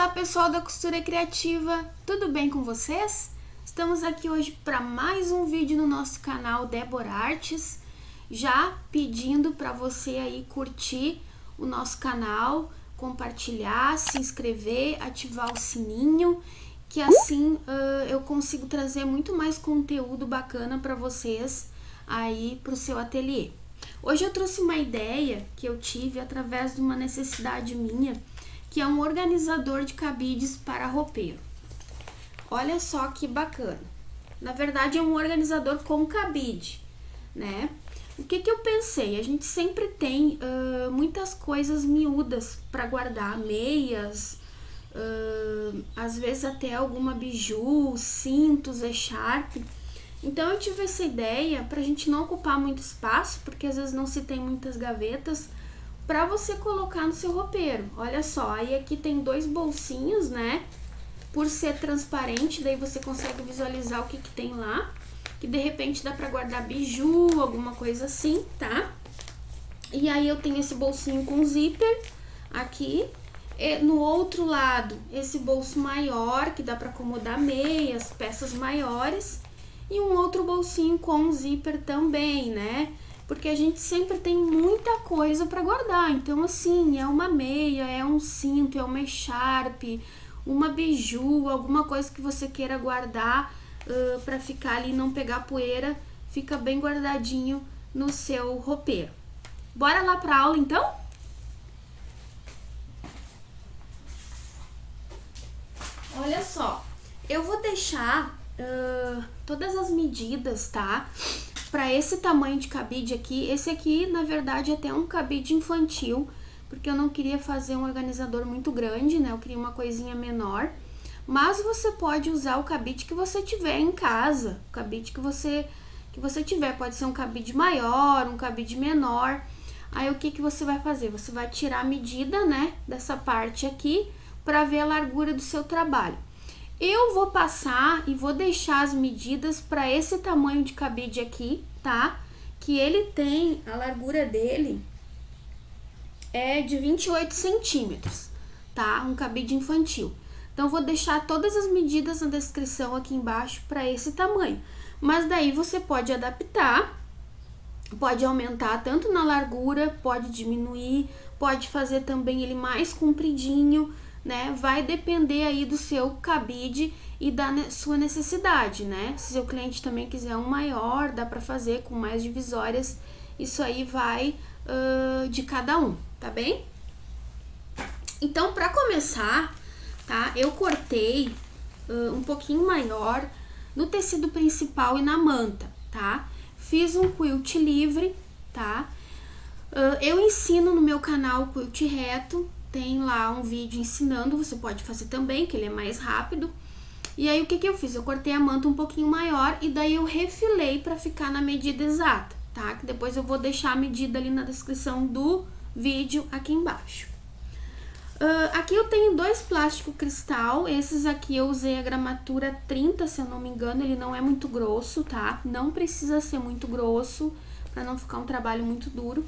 Olá pessoal da Costura Criativa, tudo bem com vocês? Estamos aqui hoje para mais um vídeo no nosso canal Débora Artes, já pedindo para você aí curtir o nosso canal, compartilhar, se inscrever, ativar o sininho, que assim eu consigo trazer muito mais conteúdo bacana para vocês aí para o seu ateliê. Hoje eu trouxe uma ideia que eu tive através de uma necessidade minha, que é um organizador de cabides para roupeiro. Olha só que bacana. Na verdade é um organizador com cabide, né? O que eu pensei? A gente sempre tem muitas coisas miúdas para guardar, meias, às vezes até alguma biju, cintos, echarpe. Então eu tive essa ideia para a gente não ocupar muito espaço, porque às vezes não se tem muitas gavetas, para você colocar no seu roupeiro. Olha só, aí aqui tem dois bolsinhos, né? Por ser transparente, daí você consegue visualizar o que tem lá, que de repente dá para guardar biju, alguma coisa assim, tá? E aí eu tenho esse bolsinho com zíper aqui. E no outro lado, esse bolso maior, que dá para acomodar meias, peças maiores. E um outro bolsinho com zíper também, né? Porque a gente sempre tem muita coisa para guardar. Então, assim, é uma meia, é um cinto, é uma echarpe, uma biju, alguma coisa que você queira guardar para ficar ali e não pegar poeira, fica bem guardadinho no seu roupeiro. Bora lá para aula, então? Olha só, eu vou deixar todas as medidas, tá? Para esse tamanho de cabide aqui. Esse aqui, na verdade, é até um cabide infantil, porque eu não queria fazer um organizador muito grande, né? Eu queria uma coisinha menor. Mas você pode usar o cabide que você tiver em casa, o cabide que você tiver. Pode ser um cabide maior, um cabide menor. Aí o que você vai fazer? Você vai tirar a medida, né, dessa parte aqui, para ver a largura do seu trabalho. Eu vou passar e vou deixar as medidas para esse tamanho de cabide aqui, tá? Que ele tem, a largura dele é de 28 centímetros, tá? Um cabide infantil. Então, vou deixar todas as medidas na descrição aqui embaixo para esse tamanho. Mas daí você pode adaptar, pode aumentar tanto na largura, pode diminuir, pode fazer também ele mais compridinho, né? Vai depender aí do seu cabide e da sua necessidade, né? Se seu cliente também quiser um maior, dá para fazer com mais divisórias. Isso aí vai de cada um, tá bem? Então, para começar, tá? Eu cortei um pouquinho maior no tecido principal e na manta, tá? Fiz um quilt livre, tá? Eu ensino no meu canal quilt reto. Tem lá um vídeo ensinando, você pode fazer também, que ele é mais rápido. E aí, o que eu fiz? Eu cortei a manta um pouquinho maior e daí eu refilei para ficar na medida exata, tá? Que depois eu vou deixar a medida ali na descrição do vídeo aqui embaixo. Aqui eu tenho dois plásticos cristal, esses aqui eu usei a gramatura 30, se eu não me engano, ele não é muito grosso, tá? Não precisa ser muito grosso, para não ficar um trabalho muito duro.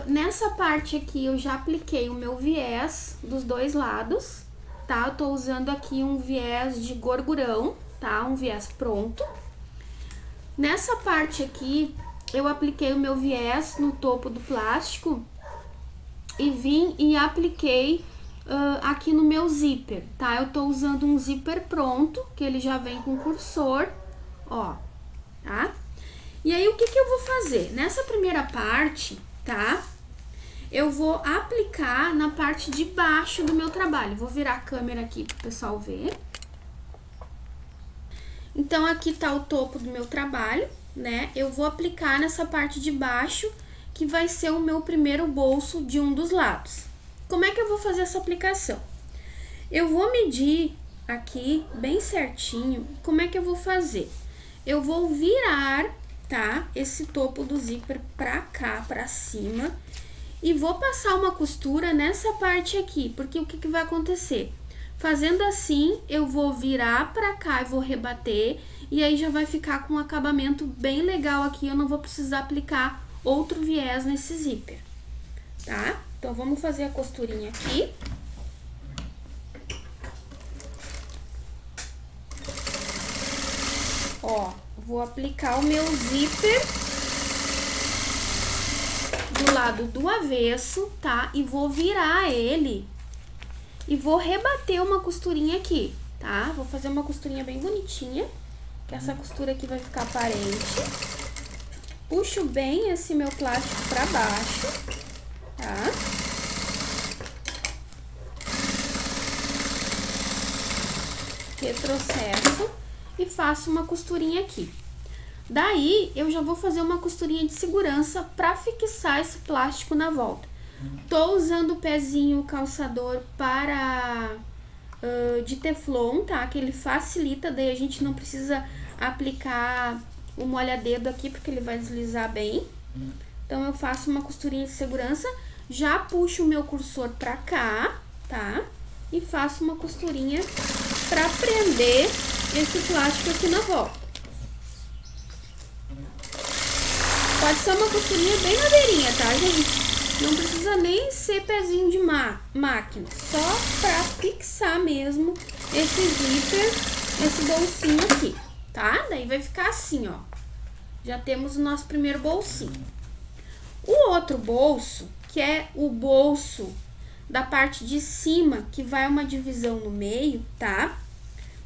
Nessa parte aqui eu já apliquei o meu viés dos dois lados, tá? Eu tô usando aqui um viés de gorgurão, tá? Um viés pronto. Nessa parte aqui eu apliquei o meu viés no topo do plástico e vim e apliquei aqui no meu zíper, tá? Eu tô usando um zíper pronto, que ele já vem com cursor, ó, tá? E aí o que eu vou fazer? Nessa primeira parte, tá? Eu vou aplicar na parte de baixo do meu trabalho. Vou virar a câmera aqui pro pessoal ver. Então, aqui tá o topo do meu trabalho, né? Eu vou aplicar nessa parte de baixo, que vai ser o meu primeiro bolso de um dos lados. Como é que eu vou fazer essa aplicação? Eu vou medir aqui bem certinho. Como é que eu vou fazer? Eu vou virar, tá? Esse topo do zíper pra cá, pra cima. E vou passar uma costura nessa parte aqui, porque o que vai acontecer? Fazendo assim, eu vou virar pra cá e vou rebater, e aí já vai ficar com um acabamento bem legal aqui, eu não vou precisar aplicar outro viés nesse zíper, tá? Então, vamos fazer a costurinha aqui. Ó, vou aplicar o meu zíper do lado do avesso, tá? E vou virar ele e vou rebater uma costurinha aqui, tá? Vou fazer uma costurinha bem bonitinha, que essa costura aqui vai ficar aparente. Puxo bem esse meu plástico pra baixo, tá? Retrocesso e faço uma costurinha aqui. Daí, eu já vou fazer uma costurinha de segurança pra fixar esse plástico na volta. Tô usando o pezinho calçador de teflon, tá? Que ele facilita, daí a gente não precisa aplicar o molha-dedo aqui, porque ele vai deslizar bem. Então, eu faço uma costurinha de segurança, já puxo o meu cursor pra cá, tá? E faço uma costurinha pra prender esse plástico aqui na volta. Pode ser uma costurinha bem na beirinha, tá, gente? Não precisa nem ser pezinho de máquina, só pra fixar mesmo esse zíper, esse bolsinho aqui, tá? Daí vai ficar assim, ó. Já temos o nosso primeiro bolsinho. O outro bolso, que é o bolso da parte de cima, que vai uma divisão no meio, tá?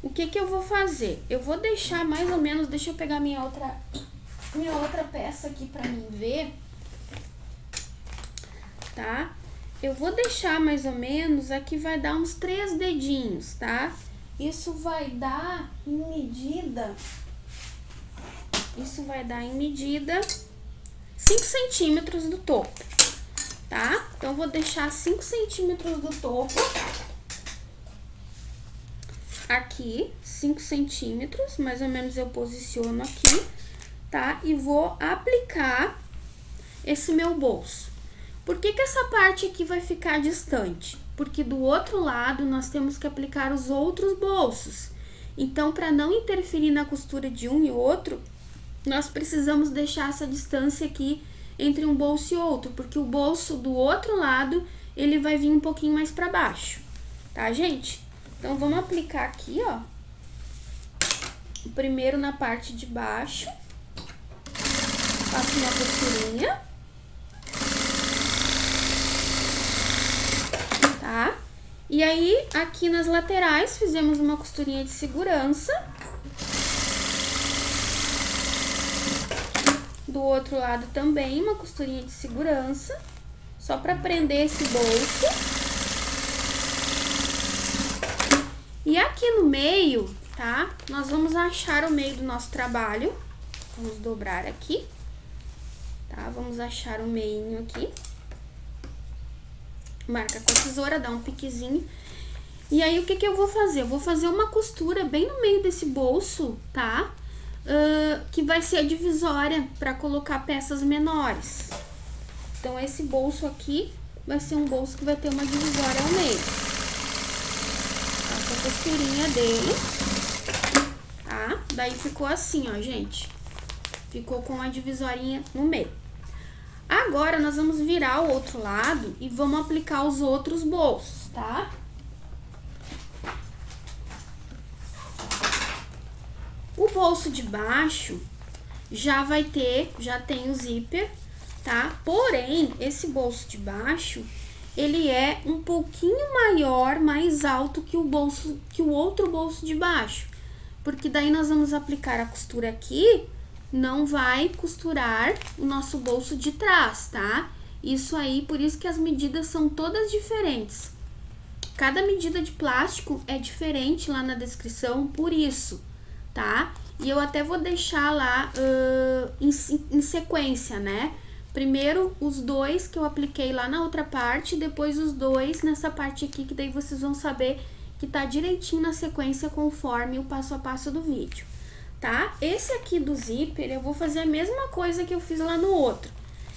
O que que eu vou fazer? Eu vou deixar mais ou menos, deixa eu pegar minha outra peça aqui pra mim ver, tá? Eu vou deixar mais ou menos, aqui vai dar uns 3 dedinhos, tá? Isso vai dar em medida 5 centímetros do topo, tá? Então, eu vou deixar 5 centímetros do topo aqui, 5 centímetros, mais ou menos eu posiciono aqui, tá? E vou aplicar esse meu bolso. Por que que essa parte aqui vai ficar distante? Porque do outro lado nós temos que aplicar os outros bolsos. Então, para não interferir na costura de um e outro, nós precisamos deixar essa distância aqui entre um bolso e outro, porque o bolso do outro lado, ele vai vir um pouquinho mais para baixo, tá, gente? Então, vamos aplicar aqui, ó, primeiro na parte de baixo, faço uma costurinha, tá? E aí, aqui nas laterais, fizemos uma costurinha de segurança. Do outro lado também, uma costurinha de segurança, só para prender esse bolso. E aqui no meio, tá? Nós vamos achar o meio do nosso trabalho. Vamos dobrar aqui, tá? Vamos achar o meinho aqui. Marca com a tesoura, dá um piquezinho. E aí, o que que eu vou fazer? Eu vou fazer uma costura bem no meio desse bolso, tá? Que vai ser a divisória para colocar peças menores. Então, esse bolso aqui vai ser um bolso que vai ter uma divisória ao meio. Faço a costurinha dele, tá? Daí ficou assim, ó, gente. Ficou com a divisorinha no meio. Agora, nós vamos virar o outro lado e vamos aplicar os outros bolsos, tá? O bolso de baixo já tem o zíper, tá? Porém, esse bolso de baixo, ele é um pouquinho maior, mais alto que o outro bolso de baixo. Porque daí nós vamos aplicar a costura aqui, não vai costurar o nosso bolso de trás, tá? Isso aí, por isso que as medidas são todas diferentes. Cada medida de plástico é diferente lá na descrição, por isso, tá? E eu até vou deixar lá em sequência, né? Primeiro os dois que eu apliquei lá na outra parte, depois os dois nessa parte aqui, que daí vocês vão saber que tá direitinho na sequência conforme o passo a passo do vídeo, tá? Esse aqui do zíper, eu vou fazer a mesma coisa que eu fiz lá no outro.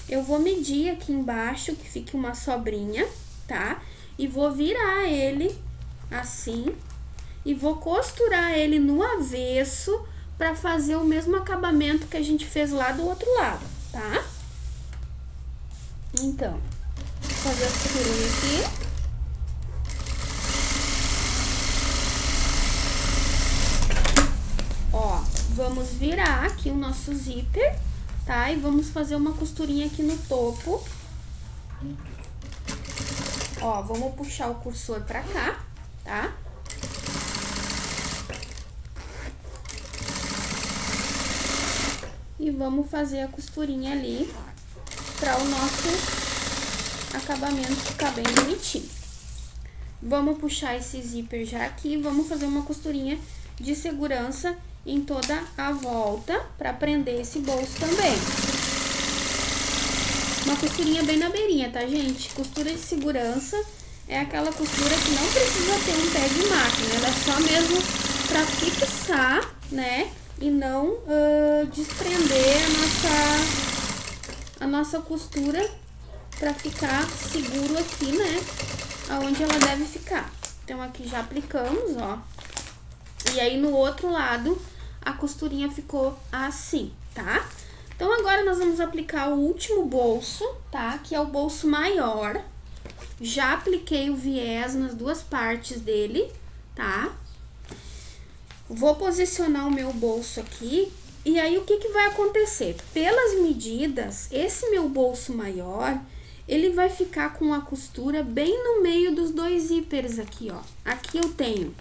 Eu vou medir aqui embaixo, que fique uma sobrinha, tá? E vou virar ele assim e vou costurar ele no avesso para fazer o mesmo acabamento que a gente fez lá do outro lado, tá? Então, vou fazer a costurinha aqui. Ó, Vamos virar aqui o nosso zíper, tá? E vamos fazer uma costurinha aqui no topo. Ó, vamos puxar o cursor pra cá, tá? E vamos fazer a costurinha ali para o nosso acabamento ficar bem bonitinho. Vamos puxar esse zíper já aqui e vamos fazer uma costurinha de segurança em toda a volta para prender esse bolso também. Uma costurinha bem na beirinha, tá, gente? Costura de segurança é aquela costura que não precisa ter um pé de máquina, ela é só mesmo para fixar, né? E não desprender a nossa costura para ficar seguro aqui, né? Aonde ela deve ficar. Então, aqui já aplicamos, ó. E aí, no outro lado, a costurinha ficou assim, tá? Então, agora nós vamos aplicar o último bolso, tá? Que é o bolso maior. Já apliquei o viés nas duas partes dele, tá? Vou posicionar o meu bolso aqui, e aí o que que vai acontecer? Pelas medidas, esse meu bolso maior, ele vai ficar com a costura bem no meio dos dois zíperes aqui, ó. Aqui eu tenho,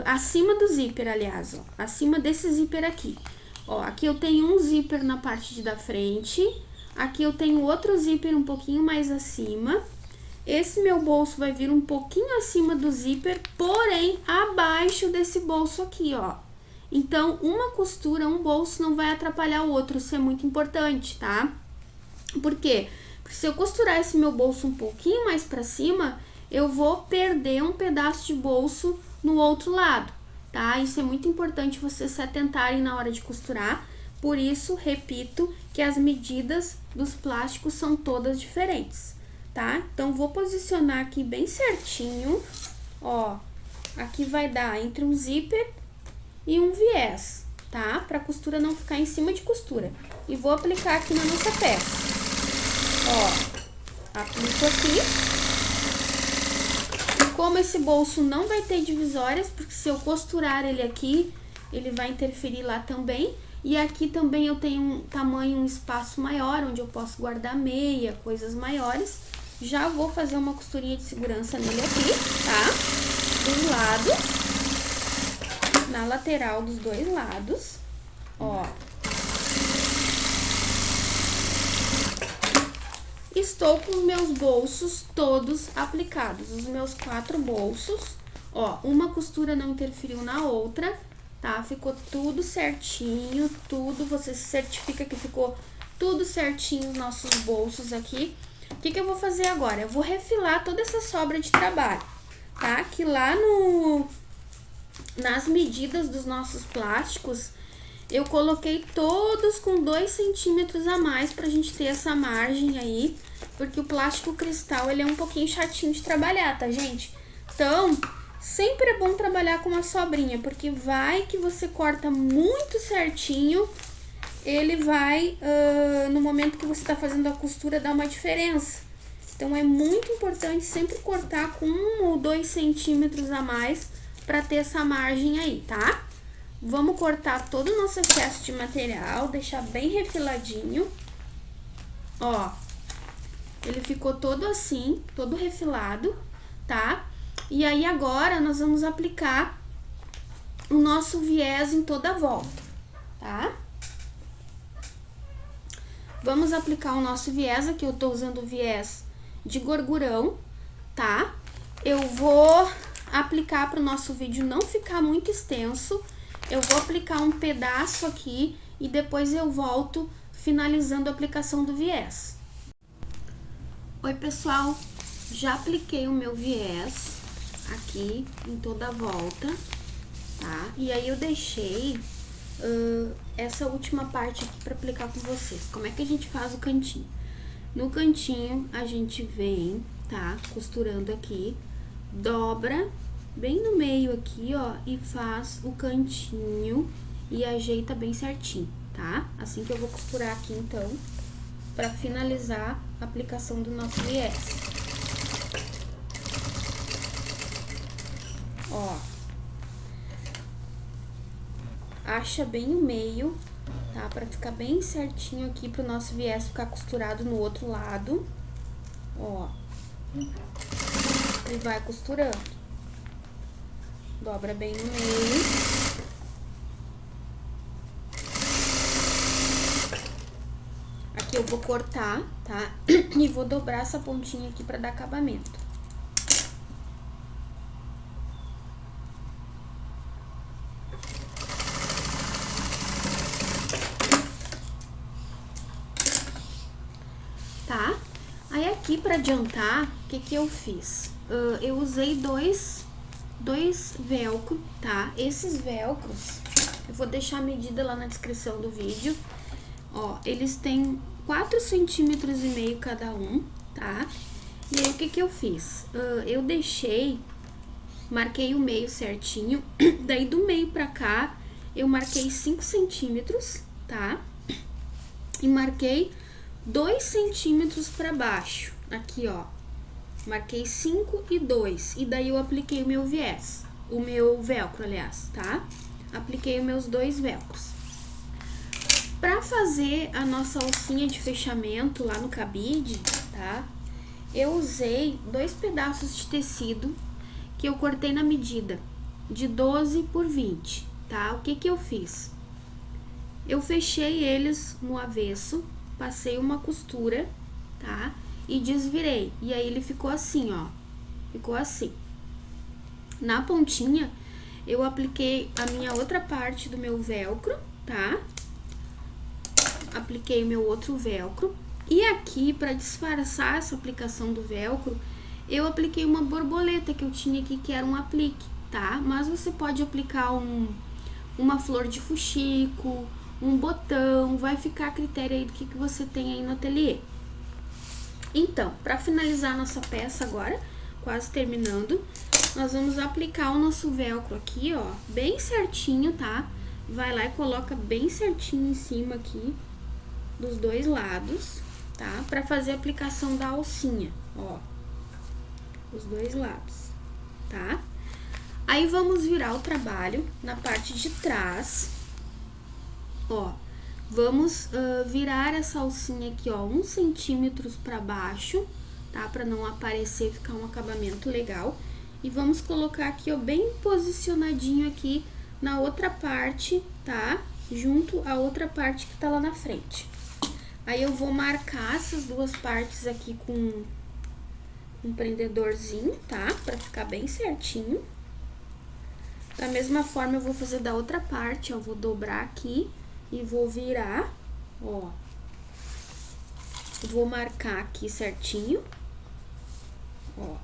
acima do zíper, aliás, ó, acima desse zíper aqui. Ó, aqui eu tenho um zíper na parte da frente, aqui eu tenho outro zíper um pouquinho mais acima. Esse meu bolso vai vir um pouquinho acima do zíper, porém abaixo desse bolso aqui, ó. Então, uma costura, um bolso não vai atrapalhar o outro, isso é muito importante, tá? Por quê? Porque se eu costurar esse meu bolso um pouquinho mais pra cima, eu vou perder um pedaço de bolso no outro lado, tá? Isso é muito importante vocês se atentarem na hora de costurar. Por isso, repito, que as medidas dos plásticos são todas diferentes. Tá? Então, vou posicionar aqui bem certinho, ó, aqui vai dar entre um zíper e um viés, tá? Pra costura não ficar em cima de costura. E vou aplicar aqui na nossa peça. Ó, aplico aqui. E como esse bolso não vai ter divisórias, porque se eu costurar ele aqui, ele vai interferir lá também. E aqui também eu tenho um tamanho, um espaço maior, onde eu posso guardar meia, coisas maiores. Já vou fazer uma costurinha de segurança nele aqui, tá? Dos lados, na lateral dos dois lados, ó. Estou com os meus bolsos todos aplicados, os meus 4 bolsos, ó. Uma costura não interferiu na outra, tá? Ficou tudo certinho, tudo, você se certifica que ficou tudo certinho os nossos bolsos aqui. O que que eu vou fazer agora? Eu vou refilar toda essa sobra de trabalho, tá? Que lá nas medidas dos nossos plásticos, eu coloquei todos com 2 centímetros a mais pra gente ter essa margem aí, porque o plástico cristal, ele é um pouquinho chatinho de trabalhar, tá, gente? Então, sempre é bom trabalhar com uma sobrinha, porque vai que você corta muito certinho, ele vai, no momento que você tá fazendo a costura, dar uma diferença. Então, é muito importante sempre cortar com 1 ou 2 centímetros a mais pra ter essa margem aí, tá? Vamos cortar todo o nosso excesso de material, deixar bem refiladinho. Ó, ele ficou todo assim, todo refilado, tá? E aí, agora, nós vamos aplicar o nosso viés em toda a volta, tá? Vamos aplicar o nosso viés, aqui eu tô usando o viés de gorgurão, tá? Eu vou aplicar para o nosso vídeo não ficar muito extenso, eu vou aplicar um pedaço aqui e depois eu volto finalizando a aplicação do viés. Oi, pessoal, já apliquei o meu viés aqui em toda a volta, tá? E aí eu deixei essa última parte aqui para aplicar com vocês. Como é que a gente faz o cantinho? No cantinho a gente vem, tá? Costurando aqui, dobra bem no meio aqui, ó, e faz o cantinho e ajeita bem certinho, tá? Assim que eu vou costurar aqui, então, pra finalizar a aplicação do nosso viés. Ó. acha bem o meio, tá? Pra ficar bem certinho aqui, pro nosso viés ficar costurado no outro lado. Ó. E vai costurando. Dobra bem no meio. Aqui eu vou cortar, tá? E vou dobrar essa pontinha aqui pra dar acabamento. Tá? Aí aqui pra adiantar, o que que eu fiz? Eu usei dois velcro, tá? Esses velcros, eu vou deixar a medida lá na descrição do vídeo. Ó, eles têm 4,5 centímetros cada um, tá? E aí, o que que eu fiz? Eu marquei o meio certinho, daí do meio pra cá, eu marquei 5 centímetros, tá? E marquei 2 centímetros pra baixo, aqui, ó. Marquei 5 e 2, e daí eu apliquei o meu viés, o meu velcro, aliás, tá? Apliquei os meus 2 velcros. Pra fazer a nossa alcinha de fechamento lá no cabide, tá? Eu usei 2 pedaços de tecido que eu cortei na medida de 12 por 20, tá? O que que eu fiz? Eu fechei eles no avesso, passei uma costura, tá? E desvirei. E aí ele ficou assim, ó. Ficou assim. Na pontinha, eu apliquei a minha outra parte do meu velcro, tá? Apliquei o meu outro velcro. E aqui, pra disfarçar essa aplicação do velcro, eu apliquei uma borboleta que eu tinha aqui, que era um aplique, tá? Mas você pode aplicar uma flor de fuxico, um botão, vai ficar a critério aí do que você tem aí no ateliê. Então, para finalizar a nossa peça agora, quase terminando, nós vamos aplicar o nosso velcro aqui, ó, bem certinho, tá? Vai lá e coloca bem certinho em cima aqui, dos 2 lados, tá? Para fazer a aplicação da alcinha, ó, os 2 lados, tá? Aí, vamos virar o trabalho na parte de trás, ó. Vamos virar essa alcinha aqui, ó, 1 centímetro para baixo, tá? Para não aparecer, ficar um acabamento legal. E vamos colocar aqui, ó, bem posicionadinho aqui na outra parte, tá? Junto à outra parte que tá lá na frente. Aí eu vou marcar essas 2 partes aqui com um prendedorzinho, tá? Pra ficar bem certinho. Da mesma forma eu vou fazer da outra parte, ó, vou dobrar aqui. E vou virar, ó, vou marcar aqui certinho, ó,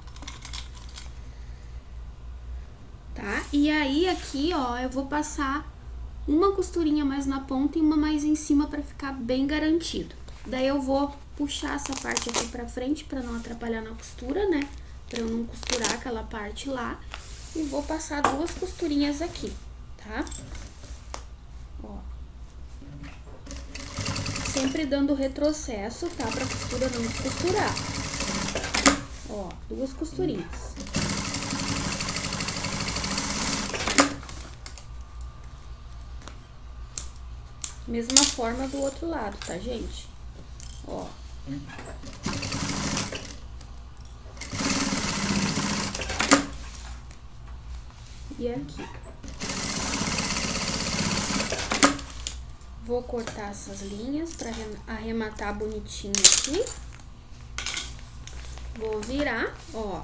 tá? E aí, aqui, ó, eu vou passar uma costurinha mais na ponta e uma mais em cima pra ficar bem garantido. Daí eu vou puxar essa parte aqui pra frente pra não atrapalhar na costura, né? Pra eu não costurar aquela parte lá. E vou passar 2 costurinhas aqui, tá? Ó. Sempre dando retrocesso, tá? Pra costura não descosturar. Ó, 2 costurinhas. Mesma forma do outro lado, tá, gente? Ó. E aqui. Vou cortar essas linhas para arrematar bonitinho aqui. Vou virar, ó.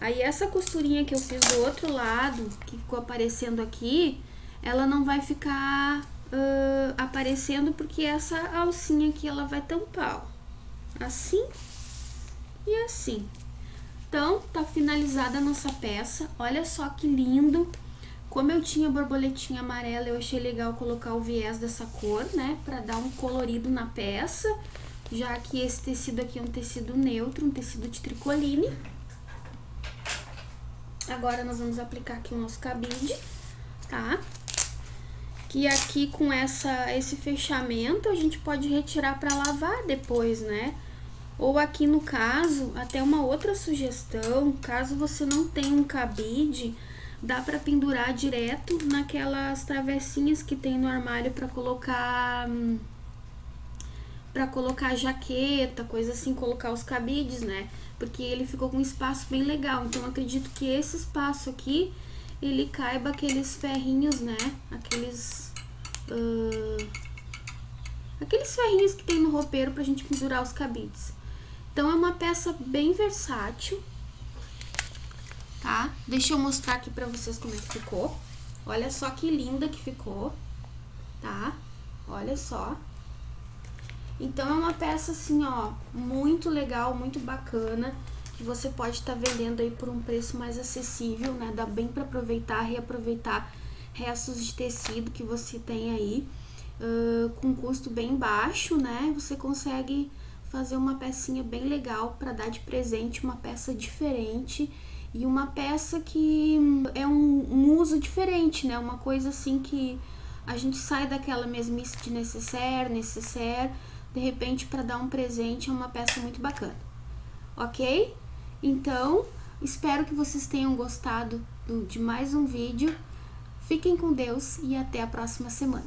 Aí essa costurinha que eu fiz do outro lado, que ficou aparecendo aqui, ela não vai ficar aparecendo porque essa alcinha aqui, ela vai tampar, ó. Assim e assim. Então, tá finalizada a nossa peça. Olha só que lindo. Como eu tinha borboletinha amarela, eu achei legal colocar o viés dessa cor, né? Pra dar um colorido na peça, já que esse tecido aqui é um tecido neutro, um tecido de tricoline. Agora, nós vamos aplicar aqui o nosso cabide, tá? Que aqui com esse fechamento, a gente pode retirar pra lavar depois, né? Ou aqui no caso, até uma outra sugestão, caso você não tenha um cabide, dá pra pendurar direto naquelas travessinhas que tem no armário pra colocar jaqueta, coisa assim, colocar os cabides, né? Porque ele ficou com um espaço bem legal. Então eu acredito que esse espaço aqui ele caiba aqueles ferrinhos, né? Aqueles ferrinhos que tem no roupeiro pra gente pendurar os cabides. Então é uma peça bem versátil, tá? Deixa eu mostrar aqui pra vocês como é que ficou. Olha só que linda que ficou, tá? Olha só. Então é uma peça assim, ó, muito legal, muito bacana, que você pode estar vendendo aí por um preço mais acessível, né? Dá bem pra aproveitar, reaproveitar restos de tecido que você tem aí, com custo bem baixo, né? Você consegue fazer uma pecinha bem legal pra dar de presente, uma peça diferente e uma peça que é um uso diferente, né? Uma coisa assim que a gente sai daquela mesmice de necessaire, de repente para dar um presente é uma peça muito bacana, ok? Então, espero que vocês tenham gostado de mais um vídeo. Fiquem com Deus e até a próxima semana.